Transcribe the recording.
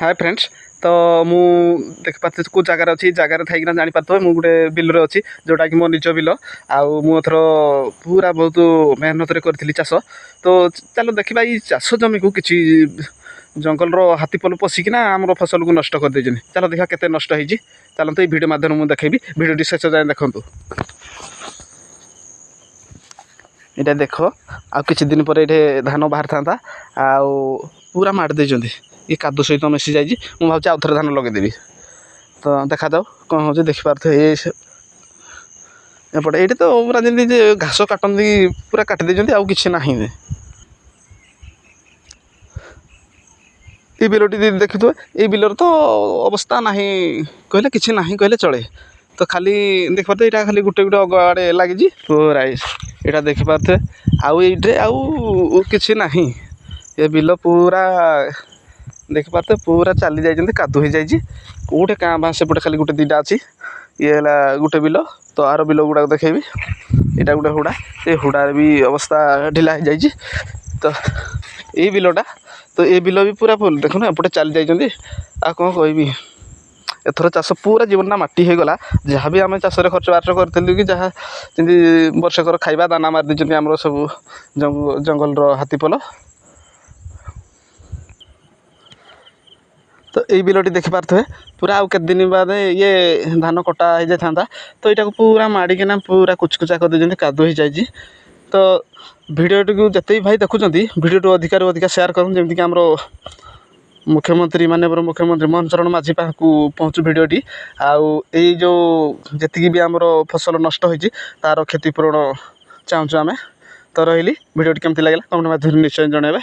Hi friends. तो मु देख पार्थ कौ जगार अच्छी जगार थी जानी पार्थ मुझे गोटे बिल अच्छी जोटा कि मो निज बिल आउर पूरा बहुत मेहनत करी चाष। तो चलो देखा ये चाष जमी को कि जंगल हाथीपल पशिकिना आम फसल को नष्ट कर देछन। चलो देखा केते नष्ट होती। चलते भिडियो माध्यम मुझे देखी भिडियो शेष जाए देखूँ। ये देख आ कि दिन पर ये धान बाहर था पूरा माड़ दे ये कादू सहित मिसी जाइए। मुझे भाव आउ थे धान लगेदेवी। तो देखा जाओ कौन हो देखिपे ये एपटे ये तो पूरा जमी घास काटती पूरा काटिदे आउ कि ना। ये बिलटी देखुए ये बिलर तो अवस्था ना कहले कि ना कहले चले। तो खाली देखिपे यहाँ खाली गोटे गोटे अग आड़े लगी पूरा यहाँ देखिपे आउ ये आउ कि ना। ये बिल पूरा देखिपे पूरा चली जाइए कादू हो जाए कौटे क्या बाँ सेपटे खाली गोटे दुटा अच्छी। ये है गोटे बिल तो आर बिल गुड़ाक देखेबी। यहाँ गोटे हुड़ा ये हुड़ार भी अवस्था ढिला हो जाए। तो ये बिलटा तो ये बिल भी पूरा फुल देखुन एपटे चली जाइए आ कौन कहबी। एथर चाष पूरा जीवन माटी हो गला जहाँ भी आम चाष खर्च बार्च करूँ कि जहाँ जमी वर्षकर खाଇବା दाना मार दी आम सब जंगल हाथीपल। तो ये बिलटी देखिपे पूरा आउ केते दिन बाद ये धान कटा हो जाता। तो यहाँ को पूरा माड़िकिना पूरा कुचकुचा कर दे कादू हो जाए। तो भिडियोटी को जिते भाई देखुं भिडियो अधिकार अधिका सेयार करूँ जमीक आम मुख्यमंत्री माननीय मुख्यमंत्री मोहन चरण माझी पाखु पहुँचू भिडियोटी आउ जो जी भी आम फसल नष्ट होती तार क्षतिपूरण चाहूँ आम। तो रही भिडियोटी केमती लगे कमेंट माध्यम निश्चय जनइबे।